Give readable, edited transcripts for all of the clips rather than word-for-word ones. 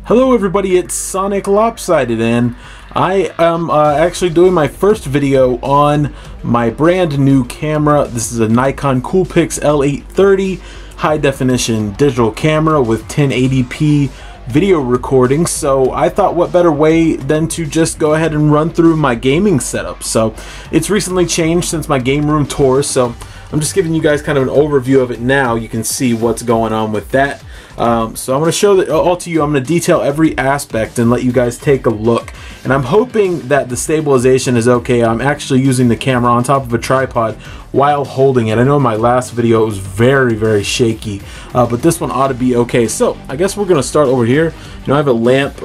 Hello everybody, it's Sonic Lopsided, and I am actually doing my first video on my brand new camera. This is a Nikon Coolpix L830 high definition digital camera with 1080p video recording. So I thought what better way than to just go ahead and run through my gaming setup. So it's recently changed since my game room tour, so I'm just giving you guys kind of an overview of it now. You can see what's going on with that. So I'm going to show that all to you. I'm going to detail every aspect and let you guys take a look. And I'm hoping that the stabilization is okay. I'm actually using the camera on top of a tripod while holding it. I know in my last video it was very shaky, but this one ought to be okay. So I guess we're going to start over here. You know, I have a lamp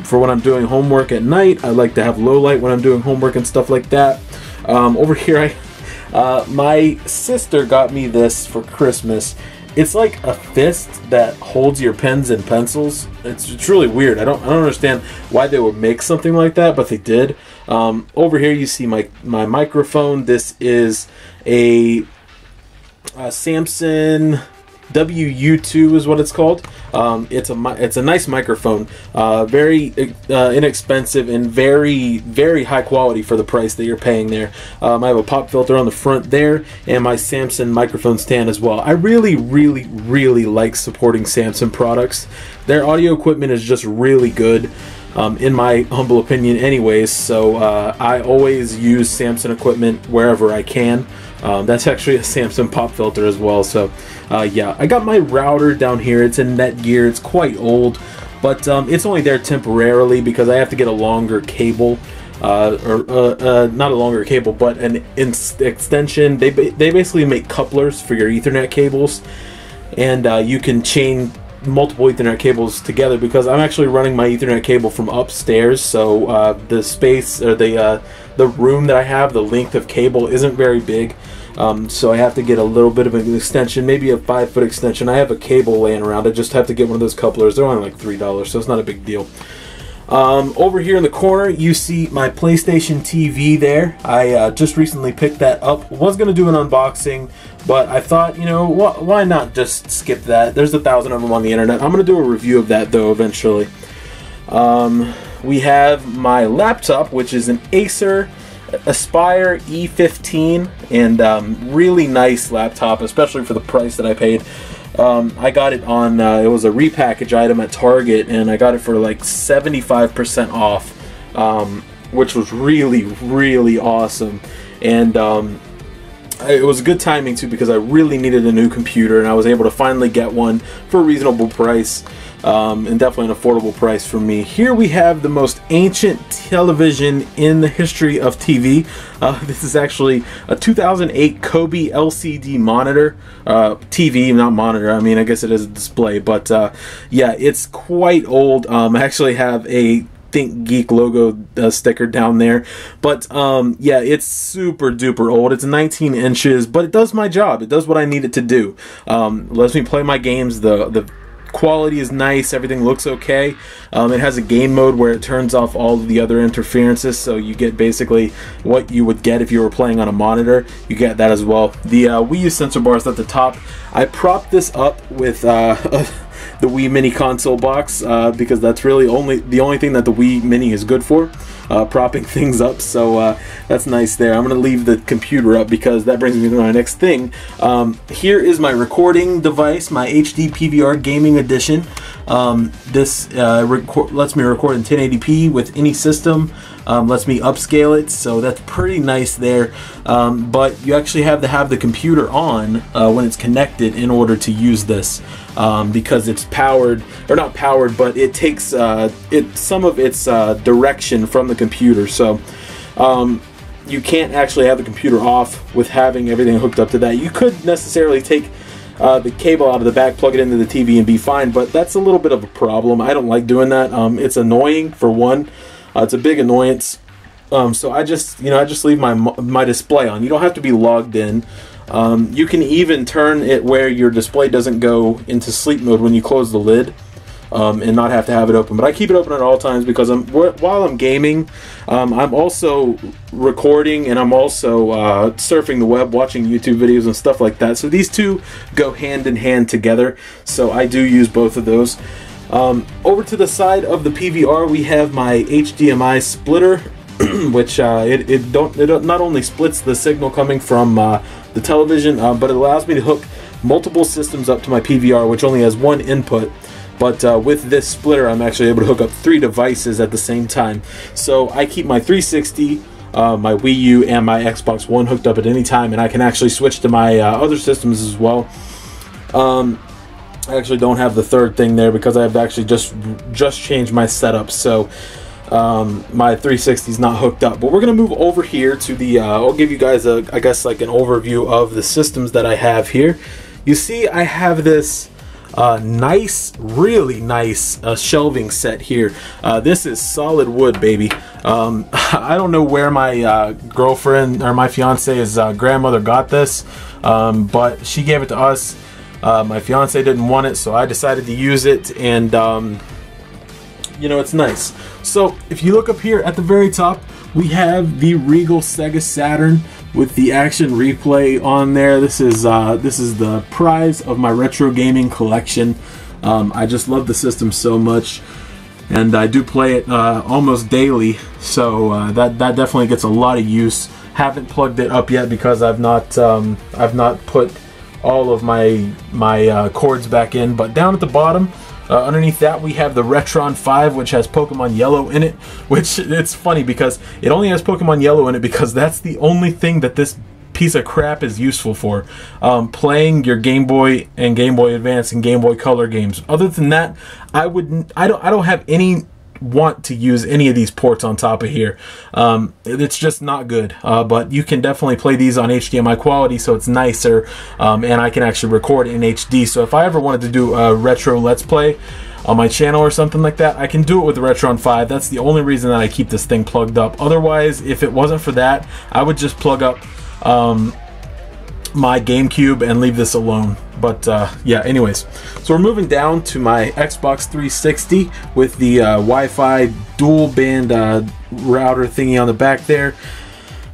for when I'm doing homework at night. I like to have low light when I'm doing homework and stuff like that. Over here, my sister got me this for Christmas. It's like a fist that holds your pens and pencils. It's really weird. I don't understand why they would make something like that, but they did. Over here you see my microphone. This is a Samson WU2 is what it's called. It's a nice microphone, very inexpensive and very high quality for the price that you're paying there. I have a pop filter on the front there and my Samson microphone stand as well. I really like supporting Samson products. Their audio equipment is just really good, in my humble opinion anyways, so I always use Samson equipment wherever I can. That's actually a Samson pop filter as well. So yeah, I got my router down here. It's in Netgear. It's quite old, but it's only there temporarily because I have to get a longer cable, not a longer cable, but an extension. They basically make couplers for your Ethernet cables, and you can chain multiple Ethernet cables together because I'm actually running my Ethernet cable from upstairs, so the space or the room that I have, the length of cable isn't very big, so I have to get a little bit of an extension, maybe a 5-foot extension. I have a cable laying around. I just have to get one of those couplers. They're only like $3, so it's not a big deal. Over here in the corner you see my PlayStation TV there. I just recently picked that up. Was going to do an unboxing, but I thought, you know, why not just skip that? There's 1,000 of them on the internet. I'm going to do a review of that though eventually. We have my laptop, which is an Acer Aspire E15, and really nice laptop, especially for the price that I paid. I got it on, it was a repackage item at Target, and I got it for like 75% off, which was really awesome. And it was good timing too because I really needed a new computer, and I was able to finally get one for a reasonable price, and definitely an affordable price for me. Here we have the most ancient television in the history of TV. This is actually a 2008 Kobe LCD monitor, TV, not monitor. I mean, I guess it is a display, but yeah, it's quite old. I actually have a Think Geek logo sticker down there, but yeah, it's super duper old. It's 19 inches, but it does my job. It does what I need it to do. Lets me play my games. The quality is nice. Everything looks okay. It has a game mode where it turns off all of the other interferences, so you get basically what you would get if you were playing on a monitor. You get that as well. The Wii U sensor bar is at the top. I propped this up with the Wii Mini console box because that's really the only thing that the Wii Mini is good for, propping things up. So that's nice there. I'm going to leave the computer up because that brings me to my next thing. Here is my recording device, my HD PVR Gaming Edition. This lets me record in 1080p with any system. Lets me upscale it, so that's pretty nice there. But you actually have to have the computer on when it's connected in order to use this, because it's powered, or not powered, but it takes some of its direction from the computer. So you can't actually have the computer off with having everything hooked up to that. You could necessarily take the cable out of the back, plug it into the TV, and be fine, but that's a little bit of a problem. I don't like doing that. It's annoying for one. It's a big annoyance. So I just leave my display on. You don't have to be logged in. You can even turn it where your display doesn't go into sleep mode when you close the lid, and not have to have it open. But I keep it open at all times because while I'm gaming, I'm also recording, and I'm also surfing the web, watching YouTube videos and stuff like that. So these two go hand in hand together. So I do use both of those. Over to the side of the PVR, we have my HDMI splitter, which it not only splits the signal coming from the television, but it allows me to hook multiple systems up to my PVR, which only has one input. But with this splitter, I'm actually able to hook up 3 devices at the same time. So I keep my 360, my Wii U, and my Xbox One hooked up at any time, and I can actually switch to my other systems as well. I actually don't have the third thing there because I've actually just changed my setup, so my 360 is not hooked up. But we're gonna move over here to the I'll give you guys I guess like an overview of the systems that I have here. You see I have this nice, really nice shelving set here. This is solid wood, baby. I don't know where my girlfriend or my fiance's grandmother got this, but she gave it to us. My fiance didn't want it, so I decided to use it, and you know, it's nice. So if you look up here at the very top, we have the Regal Sega Saturn with the Action Replay on there. This is the prize of my retro gaming collection. I just love the system so much, and I do play it almost daily, so that definitely gets a lot of use. Haven't plugged it up yet because I've not put all of my cords back in. But down at the bottom, underneath that, we have the Retron 5, which has Pokemon Yellow in it, which it's funny because it only has Pokemon Yellow in it because that's the only thing that this piece of crap is useful for, playing your Game Boy and Game Boy Advance and Game Boy Color games. Other than that, I don't have any want to use any of these ports on top of here. It's just not good, but you can definitely play these on HDMI quality, so it's nicer, and I can actually record in HD. So if I ever wanted to do a retro Let's Play on my channel or something like that, I can do it with the Retron 5. That's the only reason that I keep this thing plugged up. Otherwise, if it wasn't for that, I would just plug up my GameCube and leave this alone. But yeah, anyways, so we're moving down to my Xbox 360 with the Wi-Fi dual band router thingy on the back there.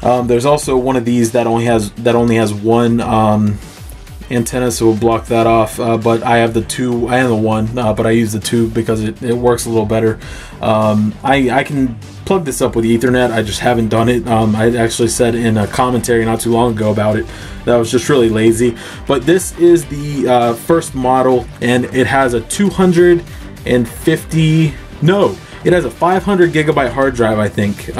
There's also one of these that only has one antenna, so we'll block that off. But I have the two and the one, but I use the two because it works a little better. I can plug this up with Ethernet. I just haven't done it. I actually said in a commentary not too long ago about it that I was just really lazy. But this is the first model, and it has a 250, no, it has a 500 gigabyte hard drive, I think.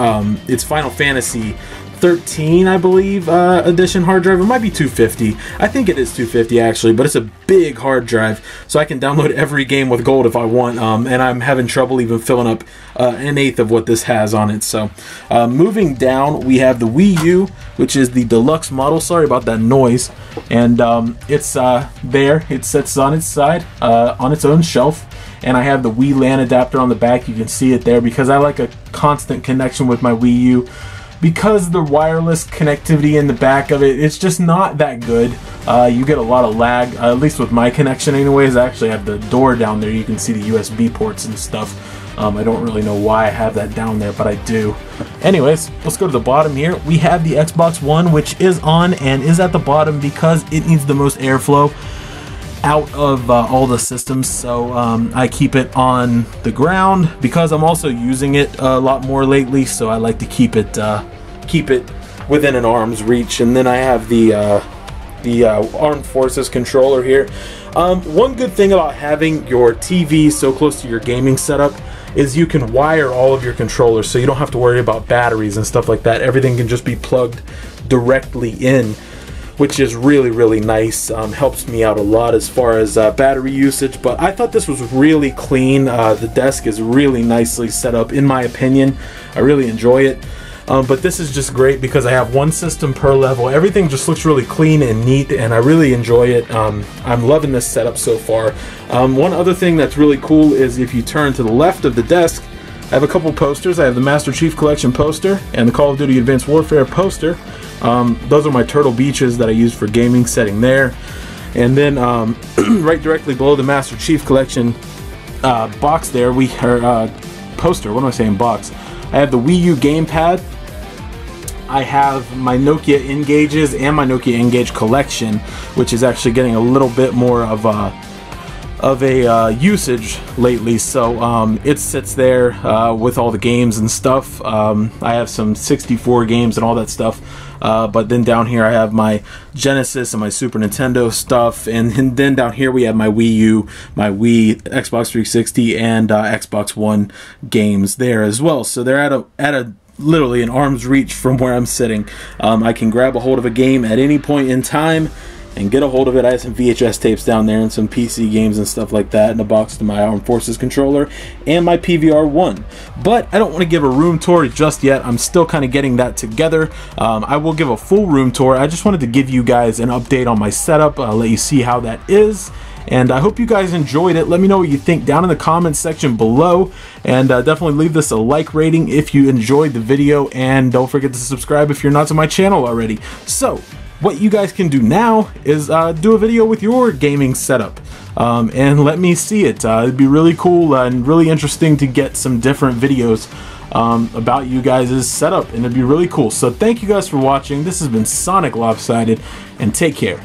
It's Final Fantasy 13, I believe, edition hard drive. It might be 250. I think it is 250 actually, but it's a big hard drive, so I can download every game with gold if I want, and I'm having trouble even filling up an eighth of what this has on it. So moving down, we have the Wii U, which is the deluxe model. Sorry about that noise. And it's there. It sits on its side, on its own shelf. And I have the Wii LAN adapter on the back. You can see it there because I like a constant connection with my Wii U. Because the wireless connectivity in the back of it, it's just not that good. You get a lot of lag, at least with my connection anyways. I actually have the door down there. You can see the USB ports and stuff. I don't really know why I have that down there, but I do. Anyways, let's go to the bottom here. We have the Xbox One, which is on and is at the bottom because it needs the most airflow out of all the systems, so I keep it on the ground because I'm also using it a lot more lately, so I like to keep it within an arm's reach. And then I have the Armed Forces controller here. One good thing about having your TV so close to your gaming setup is you can wire all of your controllers, so you don't have to worry about batteries and stuff like that. Everything can just be plugged directly in, which is really, really nice. Helps me out a lot as far as battery usage. But I thought this was really clean. The desk is really nicely set up, in my opinion. I really enjoy it. But this is just great because I have one system per level. Everything just looks really clean and neat, and I really enjoy it. I'm loving this setup so far. One other thing that's really cool is if you turn to the left of the desk, I have a couple posters. I have the Master Chief Collection poster and the Call of Duty Advanced Warfare poster. Those are my Turtle Beaches that I use for gaming, setting there. And then right directly below the Master Chief Collection box there, poster, what am I saying, box? I have the Wii U gamepad. I have my Nokia N-Gages and my Nokia N-Gage collection, which is actually getting a little bit more of usage lately, so it sits there with all the games and stuff. I have some 64 games and all that stuff, but then down here I have my Genesis and my Super Nintendo stuff, and then down here we have my Wii U, my Wii, Xbox 360, and Xbox One games there as well. So they're at a literally an arm's reach from where I'm sitting. I can grab a hold of a game at any point in time and get a hold of it. I have some VHS tapes down there and some PC games and stuff like that in a box to my Armed Forces controller and my PVR-1. But I don't want to give a room tour just yet. I'm still kind of getting that together. I will give a full room tour. I just wanted to give you guys an update on my setup, let you see how that is. And I hope you guys enjoyed it. Let me know what you think down in the comments section below, and definitely leave this a like rating if you enjoyed the video, and don't forget to subscribe if you're not to my channel already. So what you guys can do now is do a video with your gaming setup and let me see it. It'd be really cool and really interesting to get some different videos about you guys' setup, and it'd be really cool. So thank you guys for watching. This has been Sonic Lopsided, and take care.